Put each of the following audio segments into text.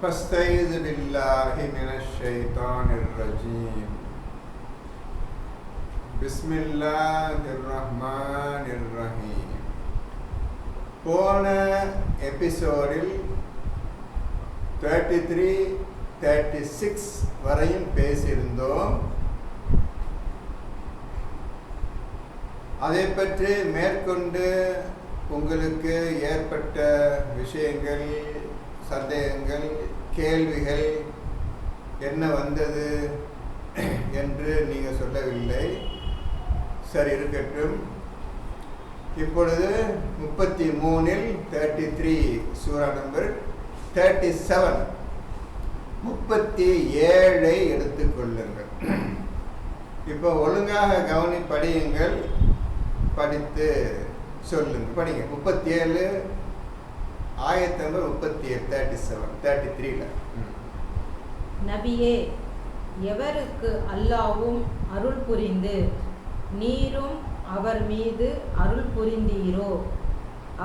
فاستعذ بالله من الشيطان الرجيم بسم الله الرحمن الرحيم. போன எபிசோடில் 33-36 வரையும் பேசியிருந்தோம். அதை பற்றி மேற்கொண்டு உங்களுக்கு ஏற்பட்ட விஷயங்கள், சந்தேகங்கள், கேள்விகள் என்ன வந்தது என்று நீங்கள் சொல்லவில்லை. சரி, இருக்கட்டும். இப்பொழுது 33-இல் 33 சூரா நம்பர் 37 37 எடுத்துக்கொள்ளுங்கள். இப்போ ஒழுங்காக படியுங்கள், படித்து சொல்லுங்கள். படிங்க. 37 ஆயத் நம்பர் 37 33ல. நபியே, எவருக்கு அல்லாஹ்வும் அருள் புரிந்து நீரும் அவர் மீது அருள் புரிந்தீரோ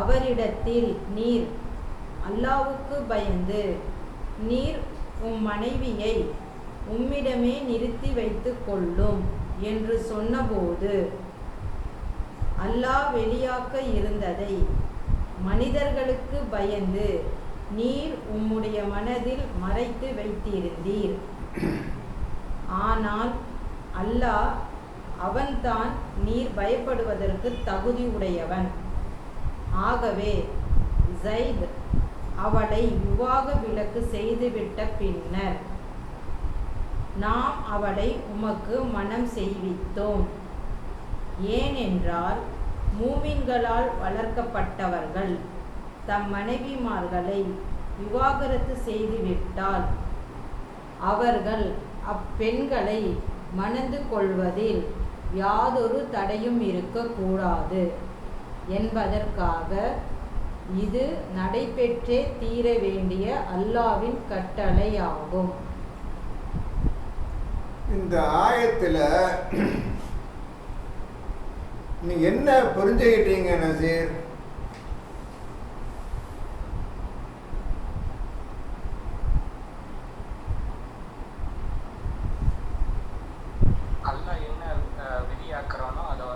அவரிடத்தில் நீர் அல்லாஹ்வுக்கு பயந்து நீர் மனைவியை உம்மிடமே நிறுத்தி வைத்து கொள்ளும் என்று சொன்னபோது அல்லாஹ் வெளியாக்க இருந்ததை மனிதர்களுக்கு பயந்து நீர் உம்முடைய மனதில் மறைத்து வைத்திருந்தீர். ஆனால் அல்லாஹ் அவன்தான் நீர் பயப்படுவதற்கு தகுதி உடையவன். ஆகவே ஸைத் அவளை விவாக விலக்கு செய்துவிட்ட பின்னர் நாம் அவளை உமக்கு மனம் செய்வித்தோம். ஏனென்றால் மூமின்களால் வளர்க்கப்பட்டவர்கள் தம் மனைவிமார்களை விவாகரத்து செய்துவிட்டால் அவர்கள் அப்பெண்களை மணந்து கொள்வதில் யாதொரு தடையும் இருக்கக்கூடாது என்பதற்காக இது நடைபெற்றே தீர வேண்டிய அல்லாஹ்வின் கட்டளை ஆகும். இந்த ஆயத்தில் நீ என்ன புரிஞ்சுக்கிட்டீங்க நசீர்? அல்லாஹ் என்ன விதியாக்குறானோ அதை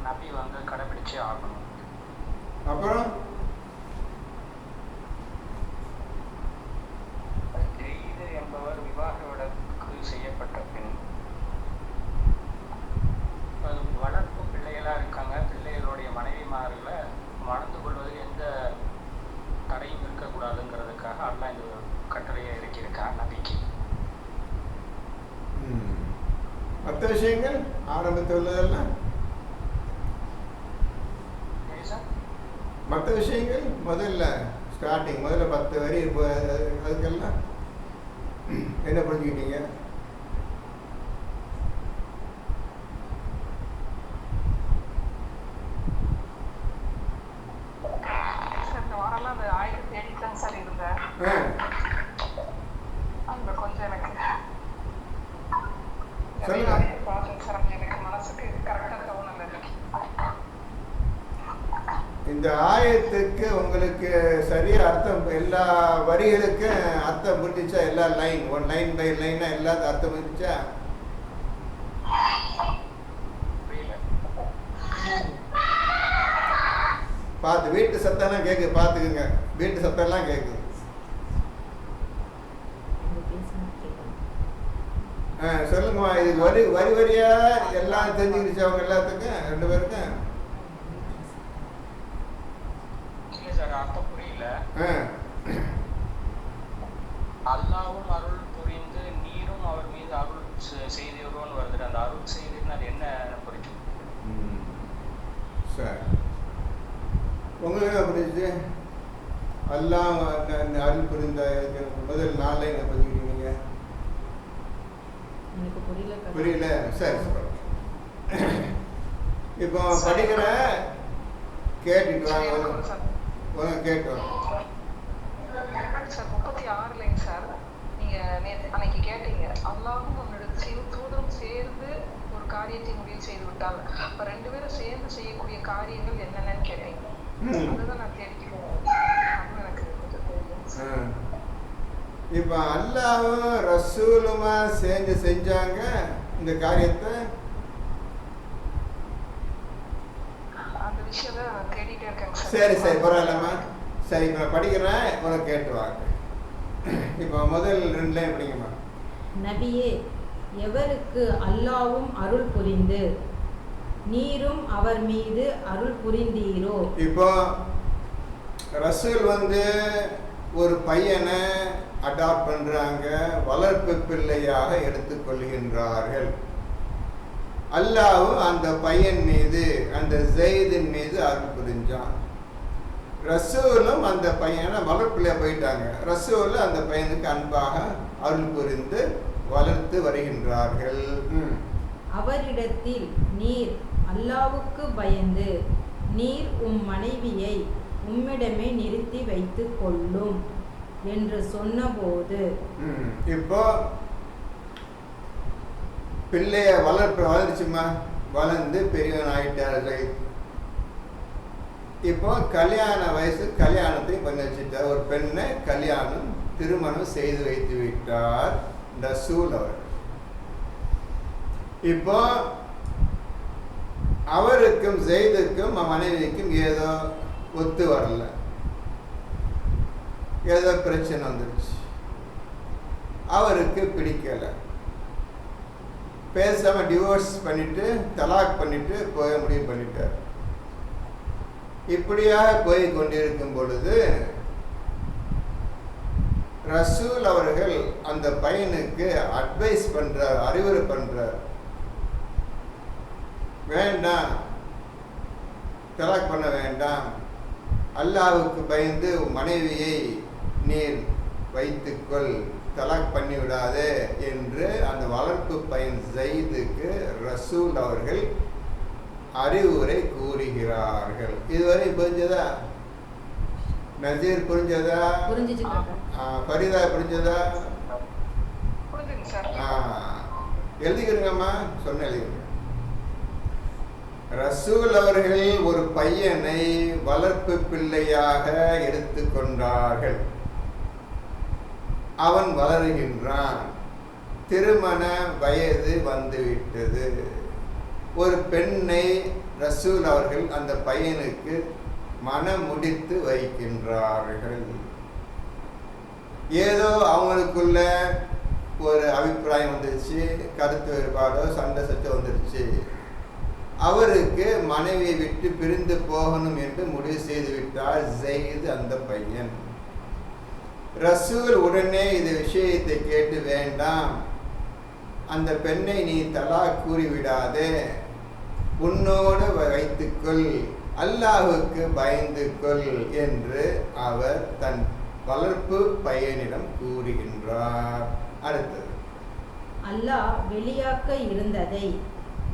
நபி கடைபிடிச்சே ஆகணும். அப்புறம் இது என்பவர் விவாக விலக்கு செய்யப்பட்ட பின் வளர்ப்பு பிள்ளைகளாக இருக்காங்க. பிள்ளைகளுடைய மனைவிமார்களை மணந்து கொள்வதில் எந்த தடையும் இருக்கக்கூடாதுங்கிறதுக்காக அல்லாஹ் இந்த கட்டளையை இறக்கியிருக்கான் நபிக்கு. மற்ற விஷயங்கள் ஆரம்பத்தில் உள்ளதெல்லாம், மற்ற விஷயங்கள் முதல்ல 10 வரி அதுக்கெல்லாம் என்ன புரிஞ்சுக்கிட்டீங்க? இந்த ஆயத்துக்கு உங்களுக்கு சரியா அர்த்தம், எல்லா வரிகளுக்கும் அர்த்தம் புரிஞ்சிச்சா? எல்லா லைன் பை லைனா எல்லாத்துக்கும் அர்த்தம் புரிஞ்சிச்சா? பார்த்து வீட்டு சத்தம்லாம் கேட்கு, பார்த்துக்குங்க. வீட்டு சத்தம்லாம் கேட்குது. சொல்லுங்கம்மா. இது வரி வரியா எல்லாம் தெரிஞ்சுக்கிடுச்சு அவங்க எல்லாத்துக்கும், 2 பேருக்கும்? அர்த்தம் புரியல. அல்லாஹ்வும் அருள் புரிந்து நீரும் அவர் மீது அருள் செய்தவரோன்னு வருது. அந்த அருள் செய்துன்னு அது என்ன புரிஞ்சு? சரி, உங்களுக்கு புரிஞ்சு? அல்லாஹ் அருள் புரிந்த முதல் 4 லைன் புரிஞ்சுக்கிட்டீங்க? புரியல? சரி, இப்போ படிக்கிற கேட்டுட்டு வாங்க. கேட்டு சார் 36 லைன் சார். நீங்க அன்னைக்கு கேட்டீங்க, அல்லாஹ்வும் உன்னிடத்தில் தூதரும் சேர்ந்து ஒரு காரியத்தை முடிவு செய்து விட்டாங்க. அப்ப 2 பேரும் சேர்ந்து செய்யக்கூடிய காரியங்கள் என்னென்னு கேட்டீங்க. அதுதான் நான் தேடிக்கிறேன். எனக்கு கொஞ்சம் தெரியும். இப்போ அல்லாவும் ரசூலுமா சேர்ந்து செஞ்சாங்க இந்த காரியத்தை. அந்த விஷயத்த நான் தேடிட்டே இருக்கேங்க சார். சரி சரி பரவாயில்லம்மா. சரி இப்போ நான் படிக்கிறேன், உனக்கு கேட்டுவாங்க. இப்போ முதல் 2 லைன் படிங்கம்மா. நபியே, எவருக்கு அல்லாவும் அருள் புரிந்து நீரும் அவர் மீது அருள் புரிந்தீரோ. இப்போ ரசூல் வந்து ஒரு பையனை அடாப்ட் பண்றாங்க, வளர்ப்பு பிள்ளையாக எடுத்துக்கொள்கின்றார்கள். அல்லாவும் அந்த பையன் மீது, அந்த ஜெயிதின் மீது அருள் புரிஞ்சான். ரசூலும் அந்த பையனை வளர்ப்பிள்ளையா போயிட்டாங்க. ரசூல் அந்த பையனுக்கு அன்பாக அருள் புரிந்து வளர்த்து வருகின்றார்கள். அவரிடத்தில் நீர் அல்லாவுக்கு பயந்து நீர் உம் மனைவியை உம்மிடமே நிறுத்தி வைத்துக் கொள்ளும் என்று சொன்னபோது. இப்போ பிள்ளைய வளர்ந்துச்சுமா, வளர்ந்து பெரியவன் ஆயிட்டார்கள். இப்போ கல்யாண வயசு, கல்யாணத்தையும் பண்ணி வச்சுட்டார். ஒரு பெண்ணை திருமணம் செய்து வைத்து விட்டார் ரசூல் அவர். இப்போ அவருக்கும் ஜெயிதுக்கும் மனைவிக்கும் ஏதோ ஒத்து வரல, ஏதோ பிரச்சனை வந்துருச்சு. அவருக்கு பிடிக்கல, பேசாம டிவோர்ஸ் பண்ணிட்டு தலாக் பண்ணிட்டு போக முடிவு பண்ணிட்டார். இப்படியாக போய் கொண்டிருக்கும் பொழுது ரசூல் அவர்கள் அந்த பையனுக்கு அட்வைஸ் பண்றார், அறிவுரை பண்றார். வேண்டாம், தலாக் பண்ண வேண்டாம், அல்லாஹ்வுக்கு பயந்து மனைவியை நீர் வைத்துக்கொள், தலாக் பண்ணி விடாதே என்று அந்த வளர்ப்பு பையன் ஜெயிதுக்கு ரசூல் அவர்கள் அறிவுரை கூறுகிறார்கள். இதுவரை புரிஞ்சதா? நசீர் புரிஞ்சதா? ஃபரிதா புரிஞ்சதா? எழுதிக்கிறங்கம்மா, சொன்ன எழுதிக்கிறேன். ரசூல் அவர்கள் ஒரு பையனை வளர்ப்பு பிள்ளையாக எடுத்துக்கொண்டார்கள். அவன் வளருகின்றான், திருமண வயது வந்துவிட்டது. ஒரு பெண்ணை ரசூல் அவர்கள் அந்த பையனுக்கு மனம் முடித்து வைக்கின்றார்கள். ஏதோ அவங்களுக்குள்ள ஒரு அபிப்பிராயம் வந்துருச்சு, கருத்து வேறுபாடோ சண்டை சச்சோ வந்துருச்சு. அவருக்கு மனைவியை விட்டு பிரிந்து போகணும் என்று முடிவு செய்து விட்டார் ஜெயித் அந்த பையன். ரசூல் உடனே இந்த விஷயத்தை கேட்டு, வேண்டாம், அந்த பெண்ணை நீ தலாக் கூறிவிடாதே, உன்னோடு வைத்துக்கொள், அல்லாஹ்வுக்கு பயந்து கொள் என்று அவர் தன் வளர்ப்பு பையனிடம் கூறுகின்றார். அடுத்தது, அல்லாஹ் வெளியாக்க இருந்ததை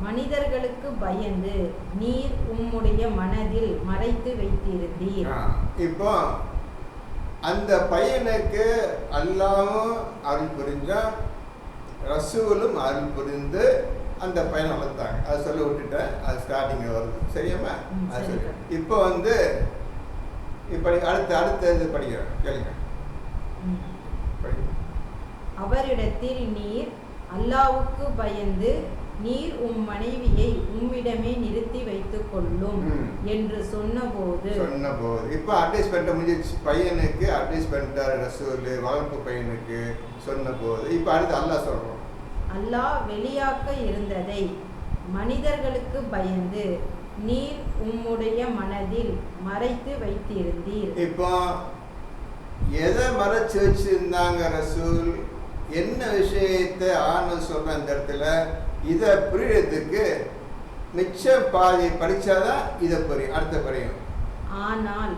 மனிதர்களுக்கு பயந்து நீர் உம்முடைய மனதில் மறைத்து வைத்திருந்தீர். இப்போ அந்த பையனுக்கு அல்லாஹ்வும் அருள் புரிஞ்சான், ரசூலும் அருள் புரிந்து அந்த பையனை வளர்த்தாங்க. அதை சொல்ல விட்டுட்டேன், அது ஸ்டார்டிங் வருது. சரியாம்மா? அது சரி. இப்போ இப்போ அடுத்தது படிக்கிறேன், கேளுங்க. அவரிடத்தில் நீர் அல்லாஹ்வுக்கு பயந்து நீர் உம் மனைவியை உம்மிடமே நிறுத்தி வைத்துக் கொள்ளும் என்று சொன்னபோது. இப்போ அட்வைஸ் பண்ணிட்டு முடிஞ்சிச்சு. பையனுக்கு அட்வைஸ் பண்ணிட்டாரு ரசூல், வளர்ப்பு பையனுக்கு சொன்னபோது. இப்போ அடுத்து அல்லாஹ் சொல்றோம், அல்லாஹ் வெளியாக்க இருந்ததை மனிதர்களுக்கு பயந்து நீர் உம்முடைய மனதில் மறைத்து வைத்திருந்தீர். இப்போ எதை மறைச்சு வச்சிருந்தாங்க ரசூல்? என்ன விஷயத்தை ஆனந்த் சொல்ற இந்த இடத்துல? இதை புரியறதுக்கு மிச்சம் பாதி படிச்சாதான் இதை புரியும், அடுத்த புரியும். ஆனால்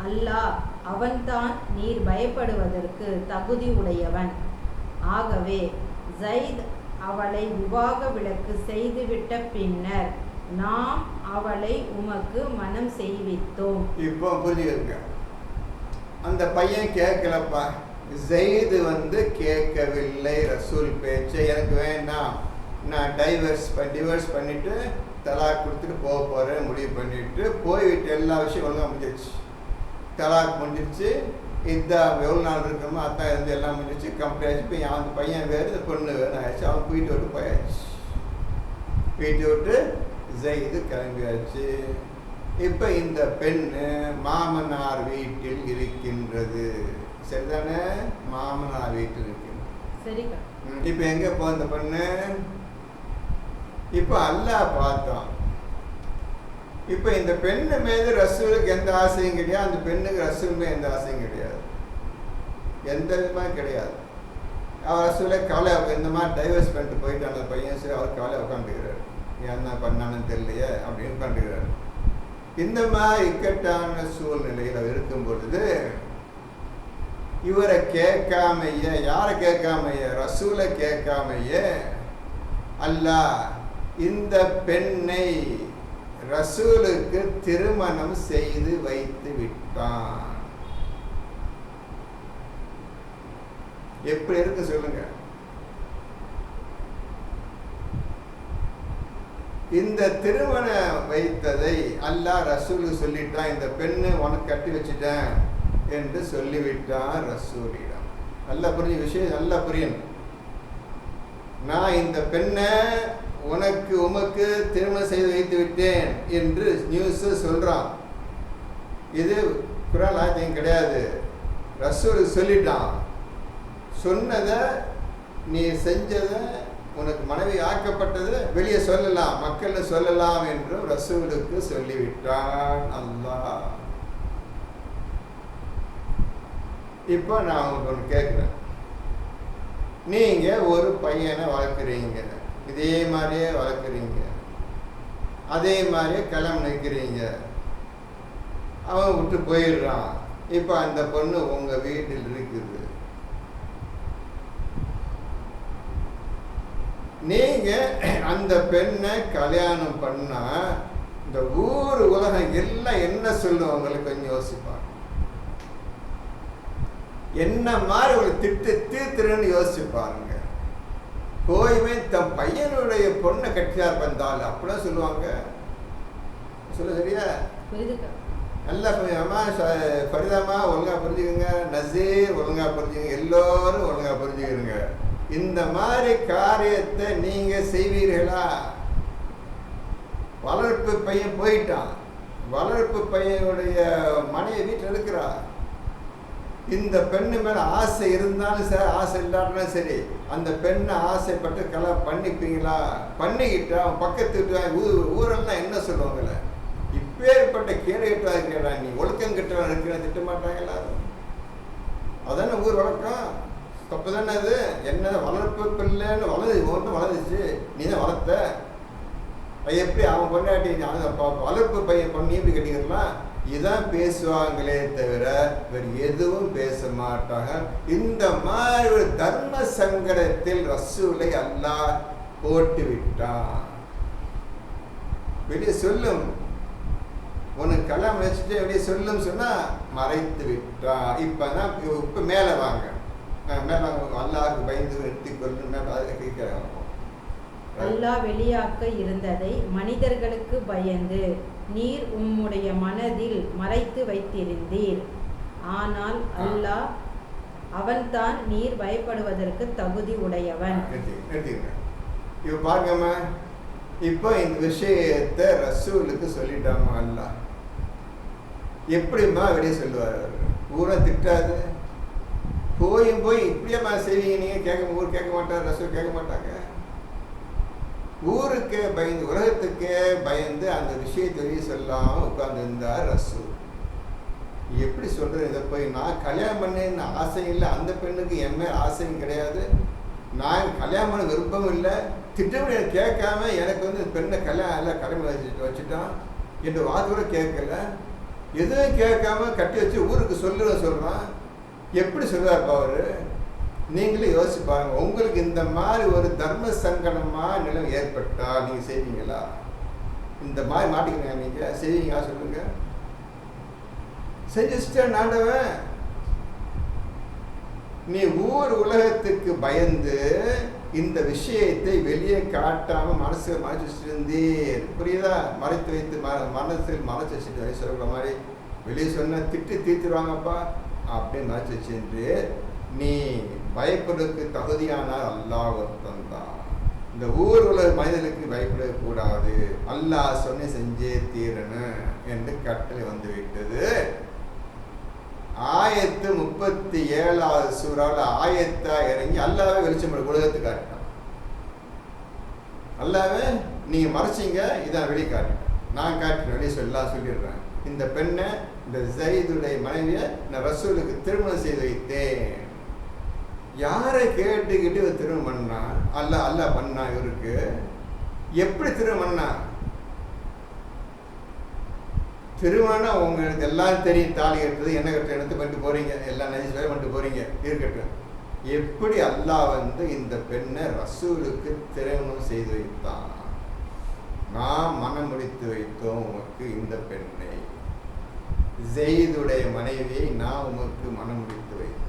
அல்லாஹ் அவன்தான் நீர் பயப்படுவதற்கு தகுதி உடையவன். ஆகவே ஜைத் அவளை விவாக விலக்கு செய்துவிட்ட பின்னர் நாம் அவளை உமக்கு மனம் செய்வித்தோம். இப்போ புரிஞ்சுக்க, அந்த பையன் கேட்கலப்பா, ஜெயிது கேட்கவில்லை ரசூல் பேச்சை. எனக்கு வேண்டாம், நான் டிவோர்ஸ் பண்ணிட்டு தலாக் கொடுத்துட்டு போக போறேன் முடிவு பண்ணிட்டு போய்விட்டு எல்லா விஷயம் ஒழுங்காக முடிஞ்சிருச்சு. தலாக் முடிஞ்சிருச்சு, இதான் எவ்வளோ நாள் இருக்கணுமோ அதான் இருந்து எல்லாம் முடிச்சு கம்ப்ளீட் ஆச்சு. இப்போ அந்த பையன் வேறு இந்த பொண்ணு வேறு ஆயிடுச்சு. அவன் வீட்டை விட்டு போயாச்சு. வீட்டை விட்டு ஜெயிது கிளம்பியாச்சு. இப்போ இந்த பெண்ணு மாமனார் வீட்டில் இருக்கின்றது. சரிதானே? மாமனார் வீட்டில் இருக்கின்றது. சரிக்கா. இப்போ எங்கே போ இந்த பெண்ணு? இப்போ அல்லாஹ் பார்த்தான். இப்போ இந்த பெண்ணு மீது ரசூலுக்கு எந்த ஆசையும் கிடையாது, அந்த பெண்ணுக்கு ரசூல் மேலே எந்த ஆசையும் கிடையாது, எந்த விதமாக கிடையாது. அவர் ரசூலை கவலை இந்த மாதிரி டைவர்ஸ் பண்ணிட்டு போயிட்டு அந்த பையன் சரி அவர் கவலை உட்காந்துக்கிறார். என்ன பண்ணான்னு தெரியலையே அப்படின்னு உட்காந்துக்கிறார். இந்த மாதிரி இக்கட்டான சூழ்நிலையில் இருக்கும் பொழுது இவரை கேட்காமையே, யாரை கேட்காமையே, ரசூலை கேட்காமையே அல்லாஹ் இந்த பெண்ணை ரசூலுக்கு திருமணம் செய்து வைத்து விட்டான். எப்படி இருக்கு சொல்லுங்க? இந்த திருமணம் வைத்ததை அல்லாஹ் ரசூலுக்கு சொல்லிட்டான். இந்த பெண்ணு உனக்கு கட்டி வச்சுட்டேன் என்று சொல்லிவிட்டான் ரசூலிடம். நல்லா புரிஞ்ச விஷயம், நல்லா புரியணும். நான் இந்த பெண்ணை உமக்கு திருமணம் செய்து வைத்து விட்டேன் என்று நியூஸ் சொல்றான். இது குர்ஆன் ஆயத்தையும் கிடையாது, ரசூல் சொல்லிட்டான். சொன்னதை நீ செஞ்சதை உனக்கு மனைவி ஆக்கப்பட்டது வெளியே சொல்லலாம், மக்கள் சொல்லலாம் என்று ரசூலுக்கு சொல்லிவிட்டான் அல்லாஹ். இப்போ நான் உங்களுக்கு ஒன்று கேட்குறேன். நீங்க ஒரு பையனை வளர்க்குறீங்க, இதே மாதிரியே வளர்க்குறீங்க, அதே மாதிரியே கல்யாணம் நிற்கிறீங்க, அவன் விட்டு போயிடுறான். இப்போ அந்த பொண்ணு உங்க வீட்டில் இருக்குது. நீங்க அந்த பெண்ணை கல்யாணம் பண்ணா இந்த ஊர் உலகம் எல்லாம் என்ன சொல்லும் உங்களுக்கு கொஞ்சம் யோசிப்பாங்க. என்ன மாதிரி ஒரு தீர்த்துருன்னு யோசிச்சு பாருங்க. கோயுமே தன் பையனுடைய பொண்ணை கட்டியார் வந்தால் அப்படிலாம் சொல்லுவாங்க. சொல்ல சரியா? நல்லா பரிதாமா ஒழுங்கா புரிஞ்சுக்கோங்க, நசீர் ஒழுங்கா புரிஞ்சுக்கோங்க, எல்லோரும் ஒழுங்கா புரிஞ்சுக்கிறீங்க. இந்த மாதிரி காரியத்தை நீங்க செய்வீர்களா? வளர்ப்பு பையன் போயிட்டான், வளர்ப்பு பையனுடைய மனைவி வீட்டில் இருக்கிறா. இந்த பெண்ணு மேல ஆசை இருந்தாலும் சரி, ஆசை இல்லாட்டாலும் சரி, அந்த பெண்ணை ஆசைப்பட்டு கல்யாணம் பண்ணிப்பீங்களா? பண்ணிக்கிட்டு அவன் பக்கத்து ஊரெல்லாம் என்ன சொல்லுவாங்கல்ல, இப்பேற்பட்ட கேடுகட்டா இருக்கிறா, நீ ஒழுக்கம் கட்டவன் இருக்கிற திட்ட மாட்டாங்க எல்லாரும். அதானே ஊர் வழக்கம். தப்பு தானே அது. என்ன வளர்ப்பு பிள்ளைன்னு ஒன்று வளர்ந்துச்சு, நீ தான் வளர்த்த. எப்படி அவன் பொண்டாட்டி வளர்ப்பு பையன் பண்ணி எப்படி கட்டிக்கலாம்? இதான் பேசுவாங்களே தவிர வேறு எதுவும் பேச மாட்டாங்க. இந்த மாதிரி ஒரு தர்ம சங்கடத்தில் ரசூலை அல்லாஹ் போட்டு விட்டான். வெளியே சொல்லும், உனக்கு கல்யாணம் வச்சுட்டு வெளியே சொல்லும் சொன்னா மறைத்து விட்டான். இப்பதான் இப்ப மேல வாங்க, மேல அல்லாஹ்வுக்கு பயந்து எடுத்துக்கொள்ளு மேல கேட்கிறாங்க. அல்லாஹ் வெளியாக்க இருந்ததை மனிதர்களுக்கு பயந்து நீர் உம்முடைய மனதில் மறைத்து வைத்திருந்தீர். ஆனால் அல்லாஹ் அவன்தான் நீர் பயப்படுவதற்கு தகுதி உடையவன். இப்ப பாருங்கம்மா, இப்போ இந்த விஷயத்தை ரசூலுக்கு சொல்லிட்டாங்க அல்லாஹ். எப்படிம்மா வெளியே சொல்லுவார்? ஊரை திட்டாது, போய் இப்படியேம்மா செய்வீங்க நீங்க? ஊர் கேட்க மாட்டார், ரசூல் கேட்க மாட்டாங்க. ஊருக்கே பயந்து, உலகத்துக்கே பயந்து அந்த விஷயத்தை வெளியே சொல்லாம உட்கார்ந்து இருந்தார் ரசூல். எப்படி சொல்றது? இதை போய் நான் கல்யாணம் பண்ணேன்னு ஆசை இல்லை, அந்த பெண்ணுக்கு என் மேல் ஆசையும் கிடையாது, நான் கல்யாணம் பண்ண விருப்பம் இல்லை, திட்டமிட கேட்காம எனக்கு பெண்ணை கல்யாணம் எல்லாம் கடமை வச்சுட்டான் என்று வார்த்தை கேட்கல, எதுவும் கேட்காம கட்டி வச்சு ஊருக்கு சொல்றான். எப்படி சொல்றாருப்பா அவரு? நீங்களே யோசிச்சு பாருங்க. உங்களுக்கு இந்த மாதிரி ஒரு தர்ம சங்கடமா நிலம் ஏற்பட்டா நீங்க செய்வீங்களா? இந்த மாதிரி மாட்டிக்கிறீங்க, நீங்க செய்வீங்களா சொல்லுங்க? செஞ்சுட்டா நாண்டவன். நீ ஊர் உலகத்துக்கு பயந்து இந்த விஷயத்தை வெளியே காட்டாம மனசு மறைச்சு இருந்தீர். புரியுதா? மறைத்து வைத்து மனசில் மறைச்சு வச்சுட்டு சொல்ற மாதிரி வெளியே சொன்ன திட்டு தீர்த்துருவாங்கப்பா. அப்படி மறைச்சு சென்று நீ பயப்படுறதுக்கு தகுதியானால் அல்லாஹ் ஒருத்தந்தான். இந்த ஊர் உலக மனிதனுக்கு பயப்படக்கூடாது, அல்லாஹ் சொன்ன செஞ்சே தீரணும் என்று கட்டளை வந்து விட்டது. ஆயத்து 37வது சூறாவில் ஆயத்தா இறங்கி அல்லாவே வெளிச்சம் உலகத்துக்கு காட்டினான். அல்லாவே நீங்க மறைச்சிங்க, இதான் வெளியே காட்டினேன், நான் காட்டினேன், வெளியே சொல்லிடுறேன். இந்த பெண்ணை, இந்த ஸைதுடைய மனைவியை நான் ரசூலுக்கு திருமணம் செய்து வைத்தேன். யாரை கேட்டுக்கிட்டு இவர் திருமணம் பண்ணா? அல்லாஹ் பண்ணா. இவருக்கு எப்படி திருமணம் பண்ணா? திருமணம் உங்களுக்கு எல்லாம் தெரியும். தாலி கட்டுறது, என்ன கட்டுறது, எடுத்து பண்ணிட்டு போறீங்க, எல்லாம் நஜீஸ் வேலை பண்ணிட்டு போறீங்க, இருக்கட்டும். எப்படி அல்லாஹ் வந்து இந்த பெண்ணை ரசூலுக்கு திருமணம் செய்து வைத்தான்? நான் மனம் முடித்து வைத்தோம் உமக்கு இந்த பெண்ணை, ஸைதுடைய மனைவியை நான் உமக்கு மனம் முடித்து வைத்தோம்.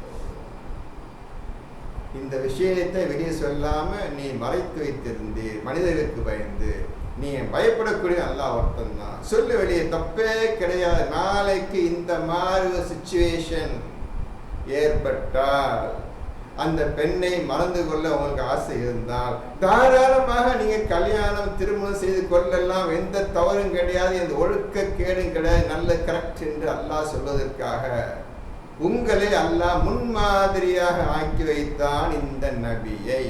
இந்த விஷயத்தை வெளியே சொல்லாம நீ மறைத்து வைத்திருந்தீர், மனிதர்களுக்கு பயந்து. நீ பயப்படக்கூடிய அல்லாஹ் ஒருத்தன் தான். சொல்லு வெளியே, தப்பே கிடையாது. நாளைக்கு இந்த மாதிரி ஒரு சிச்சுவேஷன் ஏற்பட்டால், அந்த பெண்ணை மறந்து கொள்ள உங்களுக்கு ஆசை இருந்தால் தாராளமாக நீங்க கல்யாணம் திருமணம் செய்து கொள்ளலாம். எந்த தவறும் கிடையாது, எந்த ஒழுக்க கேடும் கிடையாது. நல்ல கரெக்ட் என்று அல்லாஹ் சொல்வதற்காக உங்களை அல்லாஹ் முன்மாதிரியாக ஆக்கி வைத்தான் இந்த நபியை.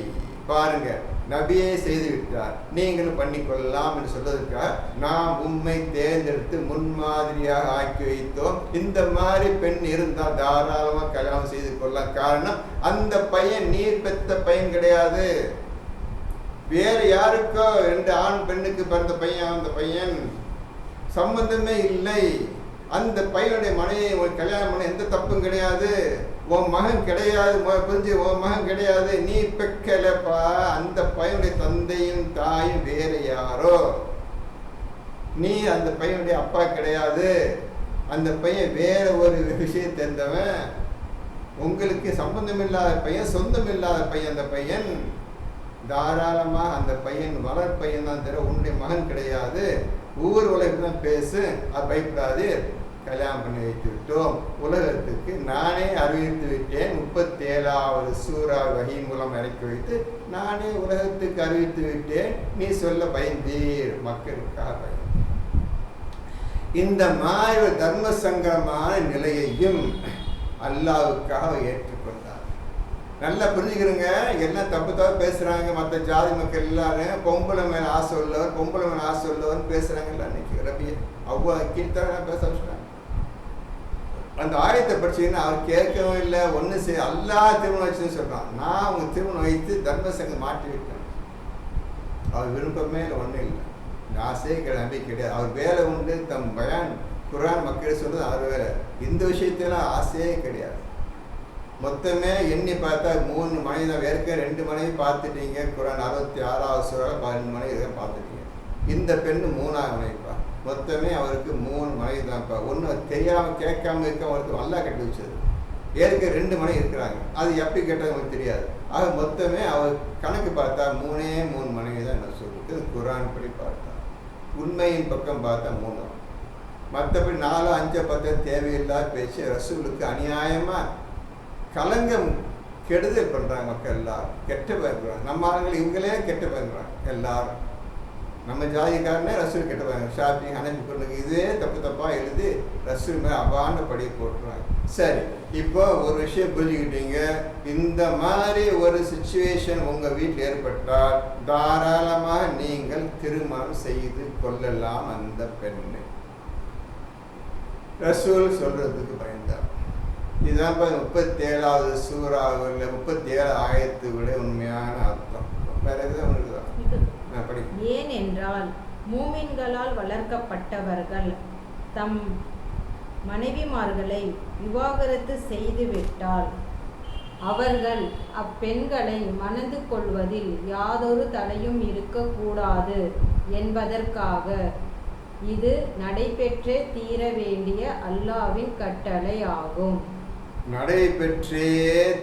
பாருங்க, நபியை செய்து விட்டார், நீங்களும் பண்ணிக்கொள்ளலாம் என்று சொல்வதற்காக நாம் உம்மை தேர்ந்தெடுத்து முன்மாதிரியாக ஆக்கி வைத்தோம். இந்த மாதிரி பெண் இருந்தால் தாராளமாக கல்யாணம் செய்து கொள்ளலாம். காரணம், அந்த பையன் நீர் பெத்த பையன் கிடையாது, வேறு யாருக்கோ 2 ஆண் பெண்ணுக்கு பிறந்த பையன். அந்த பையன் சம்பந்தமே இல்லை. அந்த பையனுடைய மனையை ஒரு கல்யாணம் பண்ண எந்த தப்பும் கிடையாது. உன் மகன் கிடையாது, புரிஞ்சு, உன் மகன் கிடையாது, நீ பெக்கலப்பா. அந்த பையனுடைய தந்தையும் தாயும் வேற யாரோ, நீ அந்த பையனுடைய அப்பா கிடையாது. அந்த பையன் வேற ஒரு விஷயம் தெரிந்தவன், உங்களுக்கு சம்பந்தம் இல்லாத பையன், சொந்தம் இல்லாத பையன். அந்த பையன் தாராளமாக அந்த பையன் வளர் பையன் தான் தவிர உன்னுடைய மகன் கிடையாது. ஊர் உலகத்து தான் பேசு, அது பயப்படாது. கல்யாணம் பண்ணி வைத்து விட்டோம். உலகத்துக்கு நானே அறிவித்து விட்டேன். 37வது சூரா வஹி மூலம் இறக்கி வைத்து நானே உலகத்துக்கு அறிவித்து விட்டேன். நீ சொல்ல பயந்தீர், மக்களுக்காக பயந்தீர். இந்த மாதிரி தர்ம சங்கரமான நிலையையும் அல்லாஹ்வுக்காக ஏற்றுக்கொண்டார். நல்லா புரிஞ்சுக்கிறங்க. எல்லாம் தப்பு தப்பு பேசுறாங்க மற்ற ஜாதி மக்கள் எல்லாரும். பொம்பளை மேல ஆசை உள்ளவர், பொம்பளை மேல ஆசை உள்ளவர்னு பேசுறாங்க. இன்னைக்கு ரபிய அவ்வளோ கீழ்த்தான் பேச வச்சுட்டாங்க. அந்த ஆயத்தை படிச்சீங்கன்னா அவர் கேட்கவும் இல்லை, ஒன்றும் செய்ய. அல்லாஹ் திருமணம் வச்சுன்னு சொல்றான். நான் அவங்க திருமணம் வைத்து தர்ம சங்கம் மாற்றி விட்டேன். அவர் விருப்பமே இல்லை, ஒன்றும் இல்லை. ஆசையே கிடையாது, நம்பிக்கை கிடையாது. அவர் வேலை உண்டு, தம் பயான் குர்ஆன் மக்கள் சொல்றது அவர் வேலை. இந்த விஷயத்தெல்லாம் ஆசையே கிடையாது. மொத்தமே எண்ணி பார்த்தா 3 மனைவி தான். வேறுக்க 2 மனைவி பார்த்துட்டீங்க. குர்ஆன் 66வது சூறால 12 மனைவி தான் பார்த்துட்டீங்க. இந்த பெண்ணு 3ஆவது மனைவிப்பா. மொத்தமே அவருக்கு 3 மனைவி தான்ப்பா. ஒன்று தெரியாமல் கேட்காம இருக்க அவருக்கு அல்லாஹ் கட்டி வச்சது. ஏற்க 2 மனைவி இருக்கிறாங்க, அது எப்படி கேட்டது அவங்களுக்கு தெரியாது. ஆக மொத்தமே அவர் கணக்கு பார்த்தா 3 மனைவி தான் என்ன சொல்லிட்டு குர்ஆன் படி பார்த்தா. உண்மையின் பக்கம் பார்த்தா 3. மற்றபடி 4, 5, 10 தேவையில்லாத பேச்சு. ரசூலுக்கு அநியாயமாக கலங்கம் கெடுதல் பண்ணுறாங்க மக்கள் எல்லாரும். கெட்ட பயன்படுறாங்க. நம்ம ஆளுங்கள் இவங்களே கெட்ட பயன்படுறாங்க எல்லாரும். நம்ம ஜாதிக்காரனே ரசூல் கெட்ட பயன்படுறாங்க. ஷாப்பி ஹனஃபி கொண்டு இதே தப்பாக எழுதி ரசூல் மேலே அபாண்ட படி போட்டுறாங்க. சரி, இப்போ ஒரு விஷயம் புரிஞ்சுக்கிட்டீங்க. இந்த மாதிரி ஒரு சிச்சுவேஷன் உங்கள் வீட்டில் ஏற்பட்டால் தாராளமாக நீங்கள் திருமணம் செய்து கொள்ளலாம் அந்த பெண்ணை. ரசூல் சொல்றதுக்கு பயந்தார். இதுதான் 37வது சூறாவில் 37 ஆயத்து விட உண்மையான அர்த்தம். வேற எதுவும் இருக்குதா? ஏனென்றால் மூமின்களால் வளர்க்கப்பட்டவர்கள் தம் மனைவிமார்களை விவாகரத்து செய்துவிட்டால் அவர்கள் அப்பெண்களை மணந்து கொள்வதில் யாதொரு தடையும் இருக்கக்கூடாது என்பதற்காக இது நடைபெற்றே தீர வேண்டிய அல்லாஹ்வின் கட்டளை ஆகும். நடைபெற்றே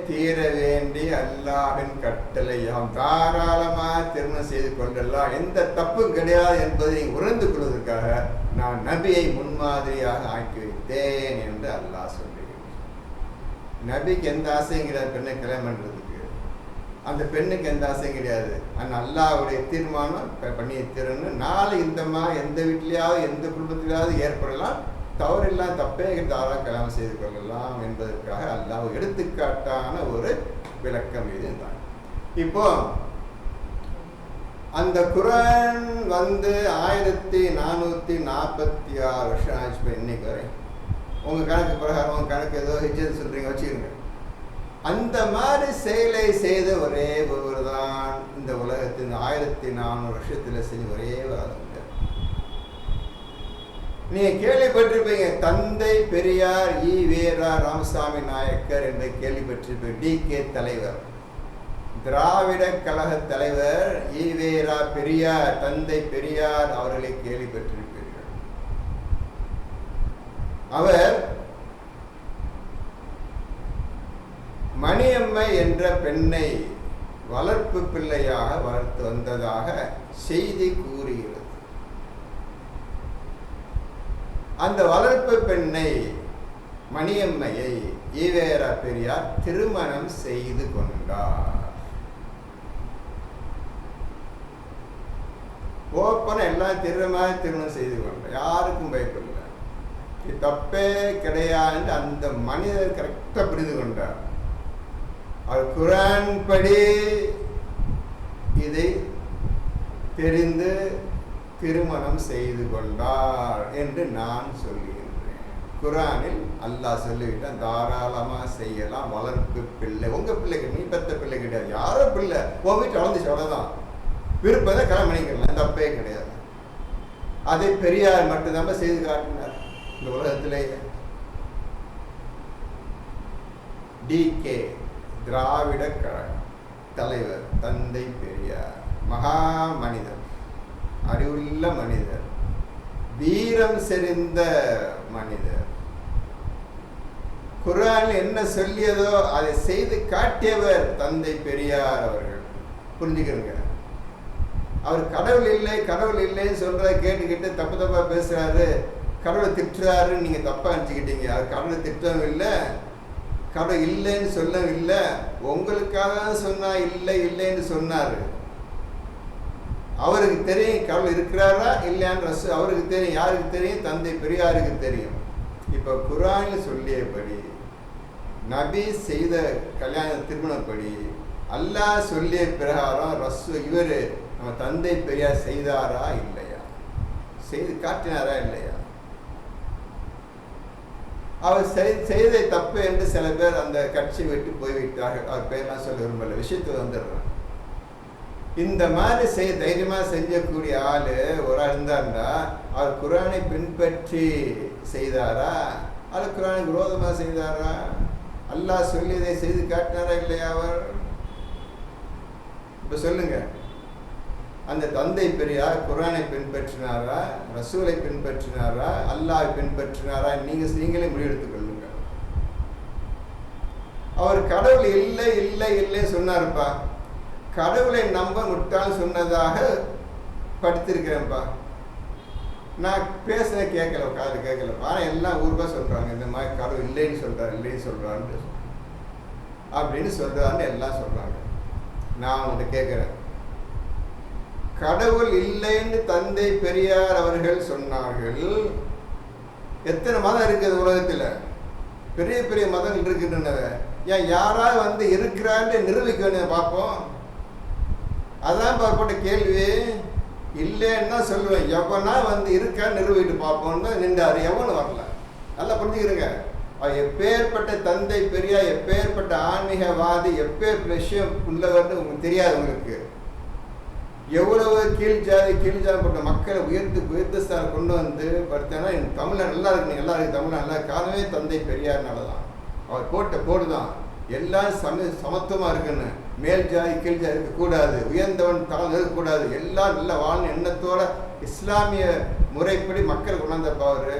தீர வேண்டிய அல்லாஹ்வின் கட்டளையாம். தாராளமாக திருமணம் செய்து கொள்ளலாம், எந்த தப்பும் கிடையாது என்பதை உணர்ந்து கொள்வதற்காக நான் நபியை முன்மாதிரியாக ஆக்கி வைத்தேன் என்று அல்லாஹ் சொல்லுகிறார். நபிக்கு எந்த ஆசையும் கிடையாது பெண்ணை கல்யாணம் பண்ணுறதுக்கு. அந்த பெண்ணுக்கு எந்த ஆசையும் கிடையாது. ஆனால் அல்லாஹ்வுடைய தீர்மானம் பண்ணிய தீரன்னு நாளை எந்த வீட்லையாவது எந்த குடும்பத்திலாவது ஏற்படலாம். தவறெல்லாம் தப்பே தாராக கல்யாணம் செய்து கொள்ளலாம் என்பதற்காக அல்லாஹ் எடுத்துக்காட்டான ஒரு விளக்கம் இது தான். இப்போ அந்த குர்ஆன் 1446 வருஷம் ஆச்சு. இப்போ இன்னைக்கு வரை உங்கள் கணக்கு பிரகாரம் உங்கள் கணக்கு ஏதோ ஹிஜ்ரத் சொல்கிறீங்க வச்சுக்கிறீங்க. அந்த மாதிரி செயலை செய்த ஒரே ஒருவர் தான் இந்த உலகத்தின் 1400 வருஷத்தில் செஞ்ச ஒரே ஒரு. நீங்க கேள்விப்பட்டிருப்பீங்க, தந்தை பெரியார் ஈவேரா ராமசாமி நாயக்கர் என்று கேள்விப்பட்டிருப்பீங்க. டிகே தலைவர், திராவிட கழக தலைவர் ஈவேரா பெரியார், தந்தை பெரியார் அவர்களை கேள்விப்பட்டிருப்பீர்கள். அவர் மணியம்மை என்ற பெண்ணை வளர்ப்பு பிள்ளையாக வளர்த்து வந்ததாக செய்தி கூறுகிறது. அந்த வளர்ப்பு பெண்ணை மணியம்மையை ஈவேரா பெரியார் திருமணம் செய்து கொண்டார். ஓப்பன எல்லாம் திருமணம் செய்து கொண்டார். யாருக்கும் பயப்படல, தப்பே கிடையாது. அந்த மனிதர் கரெக்டா புரிந்து கொண்டார். அவர் குர்ஆன் படி இதை தெரிந்து திருமணம் செய்து கொண்டார் என்று நான் சொல்லுகின்றேன். குர்ஆனில் அல்லாஹ் சொல்லிவிட்டான், தாராளமா செய்யலாம். வளர்ப்பு பிள்ளை உங்க பிள்ளைக்கு, நீ பெத்த பிள்ளை கிடையாது, யாரோ பிள்ளை உன் வீட்டு வளர்ந்துச்சு, அவ்வளவுதான். விருப்பத்தை கல்யாணம் பண்ணிக்கலாம், தப்பே கிடையாது. அதை பெரியார் மட்டும்தான் செய்து காட்டினார் இந்த உலகத்திலேயே. டிகே திராவிட கழக தலைவர் தந்தை பெரியார் மகா மனிதர், அறிவுள்ள மனிதர், வீரம் செறிந்த மனிதர். குர்ஆன் என்ன சொல்லியதோ அதை செய்து காட்டியவர் தந்தை பெரியார் அவர்கள். புரிஞ்சுக்கிறங்க. அவர் கடவுள் இல்லை கடவுள் இல்லைன்னு சொல்றத கேட்டுக்கிட்டு தப்பு தப்பா பேசுறாரு, கடவுளை திட்டுறாருன்னு நீங்க தப்பா நினச்சிக்கிட்டீங்க. அவர் கடவுளை திட்டவும் இல்லை, கடவுள் இல்லைன்னு சொல்லவும் இல்லை. உங்களுக்காக சொன்னா இல்லை இல்லைன்னு சொன்னாரு. அவருக்கு தெரியும் கடவுள் இருக்கிறாரா இல்லையான்னு அவருக்கு தெரியும். யாருக்கு தெரியும்? தந்தை பெரியாருக்கு தெரியும். இப்போ குர்ஆனில் சொல்லியபடி நபி செய்த கல்யாண திருமணப்படி அல்லாஹ் சொல்லிய பிரகாரம் இவர் நம்ம தந்தை பெரியார் செய்தாரா இல்லையா, செய்து காட்டினாரா இல்லையா? அவர் செய்த தப்பு என்று சில பேர் அந்த கட்சி விட்டு போய்விட்டார்கள். அவர் பேர்லாம் சொல்ல விரும்பல, விஷயத்துக்கு வந்துடுறாங்க. இந்த மாதிரி தைரியமா செஞ்சக்கூடிய ஆளு ஒரு ஆள் இருந்தாருந்தா அவர் குர்ஆனை பின்பற்றி செய்தாரா அல்ல குர்ஆனுக்கு விரோதமா செய்தாரா? அல்லாஹ் சொல்லியதை செய்து காட்டினாரா இல்லையா அவர்? இப்ப சொல்லுங்க, அந்த தந்தை பெரியார் குர்ஆனை பின்பற்றினாரா, ரசூலை பின்பற்றினாரா, அல்லாஹ்வை பின்பற்றினாரா? நீங்களே முடிவெடுத்துக் கொள்ளுங்க. அவர் கடவுள் இல்லை இல்லை இல்லை சொன்னார்ப்பா, கடவுளை நம்ப முட்டாள் சொன்னதாக படித்திருக்கிறேன்ப்பா. நான் பேசுன கேட்கல, காது கேட்கலப்பா. ஆனால் எல்லாம் ஊருப்பா சொல்றாங்க, இந்த மாதிரி கடவுள் இல்லைன்னு சொல்றான்னு அப்படின்னு சொல்றான்னு எல்லாம் சொல்றாங்க. நான் அவங்கள்ட்ட கேட்கிறேன், கடவுள் இல்லைன்னு தந்தை பெரியார் அவர்கள் சொன்னார்கள். எத்தனை மதம் இருக்குது உலகத்துல? பெரிய பெரிய மதங்கள் இருக்கின்றன. ஏன் யாராவது இருக்கிறான்னு நிரூபிக்க வேண்டியதை பார்ப்போம். அதான் பார்ப்பட்ட கேள்வி. இல்லைன்னா சொல்லுவேன், எவனா இருக்கான்னு நிறுவிட்டு பார்ப்போம்னு நின்றாரு. எவனும் வரல. நல்லா புரிஞ்சுக்கிறேங்க. எப்பேற்பட்ட தந்தை பெரியார், எப்பேற்பட்ட ஆன்மீகவாதி, எப்பேற்பட்ட விஷயம் உள்ளவர்னு உங்களுக்கு தெரியாது. உங்களுக்கு எவ்வளவு கீழ் ஜாதிப்பட்ட மக்களை உயர்த்த கொண்டு வந்து படுத்தேன்னா தமிழ் நல்லா இருக்கு, நீங்க எல்லாருக்கும் தமிழ் நல்லா காரணமே தந்தை பெரியார்னாலதான். அவர் போட்ட போடுதான் எல்லாம் சமத்துவமா இருக்குன்னு. மேல் ஜாதி கீழ் ஜாதி இருக்கக்கூடாது, உயர்ந்தவன் தாழ்ந்து இருக்கக்கூடாது, எல்லாம் நல்ல வாழ்ந்த எண்ணத்தோட இஸ்லாமிய முறைப்படி மக்கள் கொண்டாந்தப்பா அவரு.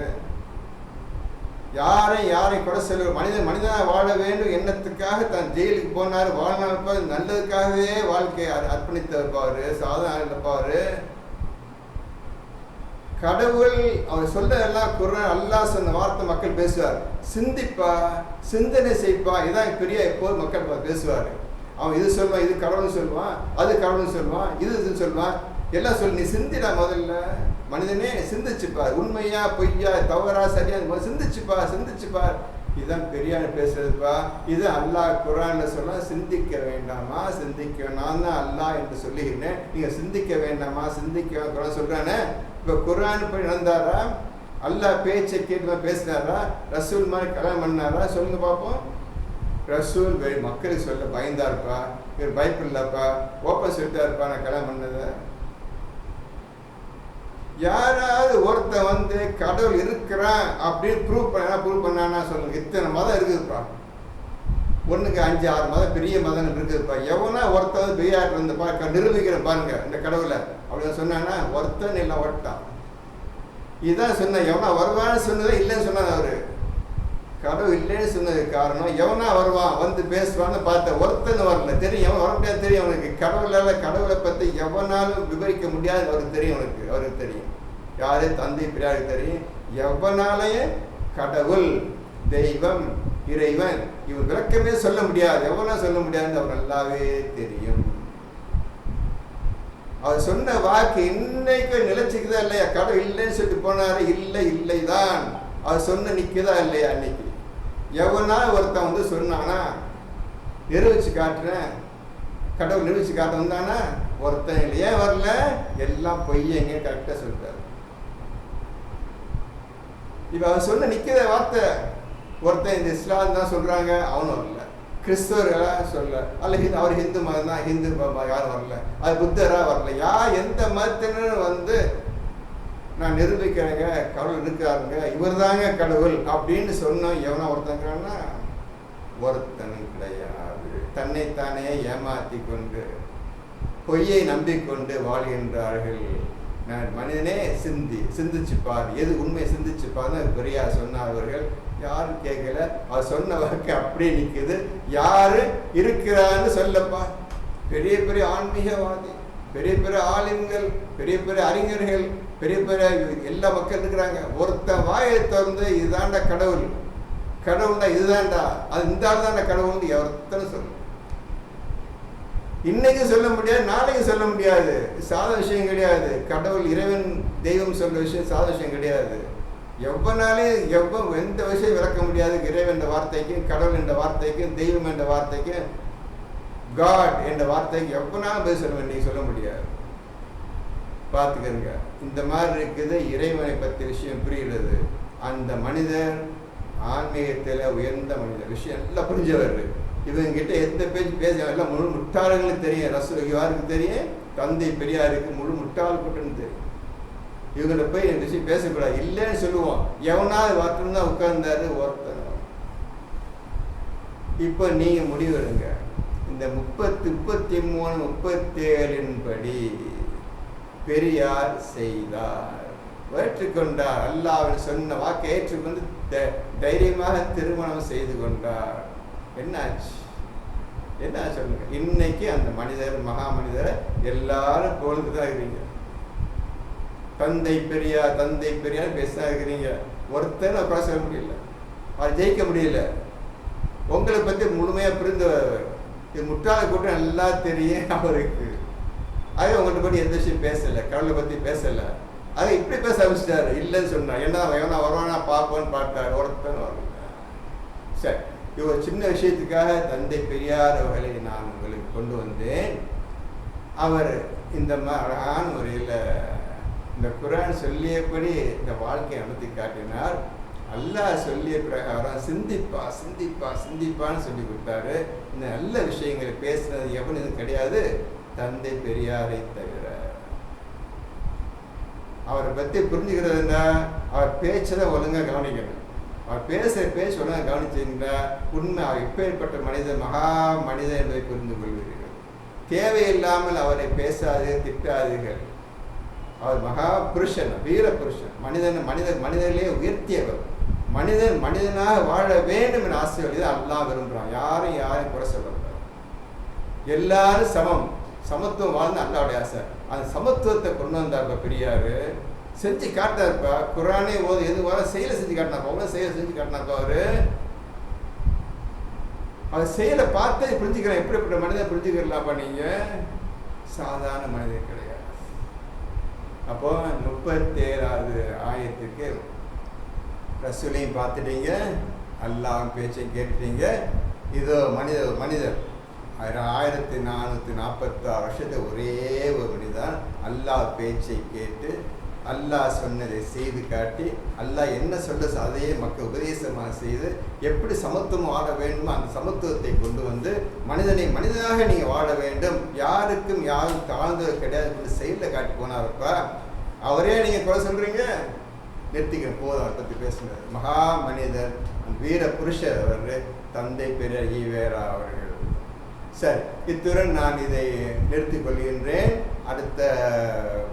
யாரையும் கொலை சொல்ல மனிதனாக வாழ வேண்டும் எண்ணத்துக்காக தான் ஜெயிலுக்கு போனாரு. வாழ்நாள்ப்பா நல்லதுக்காகவே வாழ்க்கையை அர்ப்பணித்தவர்ப்பா அவரு. சாதாரண இல்லப்பா அவரு. கடவுள் அவர் சொல்றதெல்லாம் குர்ஆன் அல்லாஹ் சொன்ன வார்த்தை மக்கள் பேசுவார். சிந்திப்பா, சிந்தனை செய்ப்பா, இதான் பெரிய எப்போது மக்கள் பேசுவார். அவன் இது சொல்லுவான், இது கடவுள்னு சொல்லுவான், அது கடவுள்னு சொல்லுவான், இதுன்னு சொல்லுவான், எல்லாம் சொல்லி நீ சிந்திடா. முதல்ல மனிதனே சிந்திச்சுப்பார், உண்மையா பொய்யா தவறா சரியா சிந்திச்சுப்பார். இதுதான் பெரியார் பேசுறதுப்பா. இது அல்லாஹ் குர்ஆன்ல சொல்ல, சிந்திக்க வேண்டாமா, சிந்திக்க நான் தான் அல்லாஹ் என்று சொல்லுகிறேன், நீங்க சிந்திக்க வேண்டாமா, சிந்திக்க குர்ஆன் சொல்றானே. இப்போ குர்ஆன் போய் நடந்தாரா, அல்லாஹ் பேச்சை கேட்டு பேசினாரா, ரசூல் மாதிரி கல்யாணம் பண்ணாரா? சொல்லுங்க பார்ப்போம். ரசூல் மக்களுக்கு சொல்ல பயந்தாருப்பா, இவர் பயப்படலப்பா, ஓப்பன் சொல்லிட்டாருப்பா நான் கல்யாணம் பண்ணதை. யாராவது ஒருத்தன் கடவுள் இருக்கிறான் அப்படின்னு ப்ரூவ் பண்ணானா சொல்லுங்க. இத்தனை மதம் இருக்குதுப்பா, ஒன்றுக்கு 5-6 மதம் பெரிய மதம் இருக்குதுப்பா. எவனா ஒருத்தன் பெரியார் நிரூபிக்கிறேன் பாருங்க இந்த கடவுளை அப்படின்னு சொன்னானா, ஒருத்தன் இல்லை ஒட்டான். இதுதான் சொன்ன, எவனா வருவான்னு சொன்னதே இல்லைன்னு சொன்னார் அவரு. கடவுள் இல்லைன்னு சொன்னதுக்கு காரணம், எவனா வருவான் பேசுவான்னு பார்த்த, ஒருத்தன் வரல. தெரியும் எவன் வர முடியாது, தெரியும் அவனுக்கு. கடவுளை பற்றி எவனாலும் விவரிக்க முடியாது அவருக்கு தெரியும். அவருக்கு தெரியும் யாரு தந்தை பிரியாருக்கு தெரியும். எவனாலேயே கடவுள், தெய்வம், இறைவன் இவன் விளக்கமே சொல்ல முடியாது, எவனா சொல்ல முடியாதுன்னு அவர் நல்லாவே தெரியும். அவர் சொன்ன வாக்கு இன்னைக்கு நிலைச்சுக்குதா இல்லையா? கடவுள் இல்லைன்னு சொல்லிட்டு போனாரு, இல்லைதான். அவர் சொன்ன நிற்குதா இல்லையா? அன்னைக்கு எவனா ஒருத்தன் சொன்னானா, நிரூபிச்சு காட்டுறேன், கடவுள் நிரூபிச்சு காட்ட வந்தானா, ஒருத்தன் இல்லையே வரல, எல்லாம் பொய்யங்க கரெக்டா சொல்றாரு. இப்ப அவர் சொன்ன நிக்கிற வார்த்தை, ஒருத்தன் இந்த இஸ்லாம் தான் சொல்றாங்க, அவனும் வரல. கிறிஸ்தவர்களா சொல்ல, அல்ல அவர் ஹிந்து மதம் தான், ஹிந்து யாரும் வரல. அது புத்தரா வரல. எந்த மதத்தினரும் நான் நிரூபிக்கிறேங்க கடவுள் இருக்காருங்க, இவர் தாங்க கடவுள் அப்படின்னு சொன்னோம். எவனா ஒருத்தங்கிறான்னா ஒருத்தனும் கிடையாது. தன்னைத்தானே ஏமாத்தி கொண்டு பொய்யை நம்பிக்கொண்டு வாழ்கின்றார்கள். நான் மனிதனே சிந்திச்சுப்பார், எது உண்மை சிந்திச்சுப்பார்னு பெரியார் சொன்னார்கள். யாரும் கேட்கல. அவர் சொன்ன வாக்கு அப்படியே நிற்குது. யாரு இருக்கிறான்னு சொல்லப்பா. பெரிய பெரிய ஆன்மீகவாதி, பெரிய பெரிய ஆலிம்கள், பெரிய பெரிய அறிஞர்கள், பெரிய பெரிய எல்லா மக்கள் இருக்கிறாங்க. ஒருத்தன் வாயை திறந்து இதுதான்டா கடவுள், கடவுள்னா இதுதான்டா, அது இந்த ஆள் தான்டா கடவுள்னு ஒருத்தனை சொல்லு. இன்னைக்கு சொல்ல முடியாது, நாளைக்கு சொல்ல முடியாது. சாத விஷயம் கிடையாது. கடவுள், இறைவன், தெய்வம் சொல்ற விஷயம் சாத விஷயம் கிடையாது. எவ்வளனாலே எந்த விஷயம் விளக்க முடியாது. இறைவன் என்ற வார்த்தைக்கும், கடவுள் என்ற வார்த்தைக்கும், தெய்வம் என்ற வார்த்தைக்கும், காட் என்ற வார்த்தைக்கு எவ்வளவு பதில் சொல்ல வேண்டிய சொல்ல முடியாது. பார்த்துக்கங்க, இந்த மாதிரி இருக்குது. இறைவனை பற்றி விஷயம் புரிகிறது. அந்த மனிதர் ஆன்மீகத்தில் உயர்ந்த மனிதர், விஷயம் எல்லாம் புரிஞ்சவர். இவங்கிட்ட எந்த பேச்சு பேச எல்லாம் முழு முட்டாளர்களுக்கு தெரியும். ரசூல் யாருக்கு தெரியும்? தந்தை பெரியாருக்கு முழு முட்டாள் கூட்டம்னு தெரியும். இவங்கிட்ட போய் இந்த விஷயம் பேசக்கூடாது, இல்லைன்னு சொல்லுவோம். எவனாவது வார்த்தை தான் உட்கார்ந்தாரு ஒருத்தர். இப்போ நீங்க முடிவெடுங்க. இந்த 33, 37 படி பெரியார் செய்தார், ஏற்றுக்கொண்டார். அல்லாஹ் சொன்ன வாக்கை ஏற்றுக்கொண்டு தைரியமாக திருமணம் செய்து கொண்டார். என்னாச்சு? என்ன சொல்லுங்க? இன்னைக்கு அந்த மனிதர், மகா மனிதரை எல்லாரும் போலுக்கு தான் இருக்கிறீங்க. தந்தை பெரியார் பேசா இருக்கிறீங்க. ஒருத்தனை பேச முடியல, அவர் ஜெயிக்க முடியல. உங்களை பற்றி முழுமையா புரிந்தவர். இது முட்டாள கூட்டம் எல்லாம் தெரியும் அவருக்கு. அது உங்கள்கிட்ட பற்றி எந்த விஷயம் பேசலை, கடவுளை பற்றி பேசலை. அதை இப்படி பேச ஆரம்பிச்சிட்டாரு. இல்லைன்னு சொன்னா என்ன வருவானா பார்ப்போன்னு பார்த்தாரு, ஒருத்தன் வரல. சரி, இது ஒரு சின்ன விஷயத்துக்காக தந்தை பெரியார் அவர்களை நான் உங்களுக்கு கொண்டு வந்தேன். அவர் இந்த அழகான முறையில் இந்த குர்ஆன் சொல்லியபடி இந்த வாழ்க்கையை நடத்தி காட்டினார். அல்லாஹ் சொல்லிய பிரகாரம் சிந்திப்பான்னு சொல்லி கொடுத்தாரு. இந்த நல்ல விஷயங்களை பேசுனது எவனும் கிடையாது, தந்தை பெரியாரை தவிர. அவரை பற்றி புரிஞ்சுக்கிறதுனா அவர் பேச்சதை ஒழுங்காக கவனிக்கணும். அவர் பேச்சு ஒழுங்காக கவனிச்சிங்கன்னா உண்மை அவர் எப்பேற்பட்ட மனிதர், மகா மனிதர் என்பதை புரிந்து கொள்வீர்கள். தேவையில்லாமல் அவரை பேசாது, திட்டாதீர்கள். அவர் மகா புருஷன், வீர புருஷன், மனிதர்களே உயர்த்தியவர். மனிதனாக வாழ வேண்டும் என்ற ஆசை அல்லாஹ் விரும்புகிறான். யாரையும் குறை சொல்லக்கூடாது. எல்லாரும் சமத்துவம் வாழ்ந்து அல்லாவுடைய ஆசை. அந்த சமத்துவத்தை கொண்டு வந்தார் பெரியாரு. செஞ்சு காட்டினாருப்பா. குரானே ஓது எதுவாக செயலை செஞ்சு காட்டினாப்பா. அவ்வளோ செயலை செஞ்சு காட்டினாப்பா. அவர் செயலை பார்த்தே புரிஞ்சுக்கிறேன். எப்படிப்பட்ட மனிதன் புரிஞ்சுக்கலாம்ப்பா. நீங்கள் சாதாரண மனிதன் கிடையாது. அப்போ 37வது ஆயத்துக்கு ரசூலையும் பார்த்துட்டீங்க, அல்லாஹ் பேச்சையும் கேட்டுட்டீங்க. இதோ மனிதர் 1446 வருஷத்தை ஒரே ஒரு மனிதன் அல்லாஹ் பேச்சை கேட்டு அல்லாஹ் சொன்னதை செய்து காட்டி அல்லாஹ் என்ன சொல்ல அதையே மக்கள் உபதேசமாக செய்து எப்படி சமத்துவம் வாழ வேண்டுமோ அந்த சமத்துவத்தை கொண்டு வந்து மனிதனை மனிதனாக நீங்கள் வாழ வேண்டும், யாருக்கும் யாரும் தாழ்ந்தது கிடையாது செயலில் காட்டி போனார்ப்பா. அவரே நீங்கள் குறை சொல்கிறீங்க. நிறுத்திக்கிறேன், போதும். அவரை பற்றி பேசுகிறார். மகா மனிதர், வீர புருஷர் அவர், தந்தை பெரியார் ஈவேரா அவர்கள். சரி, இத்துடன் நான் இதை நிறுத்திக் கொள்கின்றேன். அடுத்த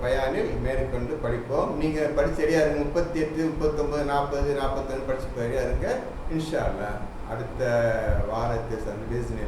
பயானில் மேற்கொண்டு படிப்போம். நீங்கள் படிச்சு சரியா இருங்க. 38, 39, 40, 41 படிச்சு சரியா இருங்க. இன்ஷா அல்லாஹ் அடுத்த வாரத்தை சந்திப்போம்.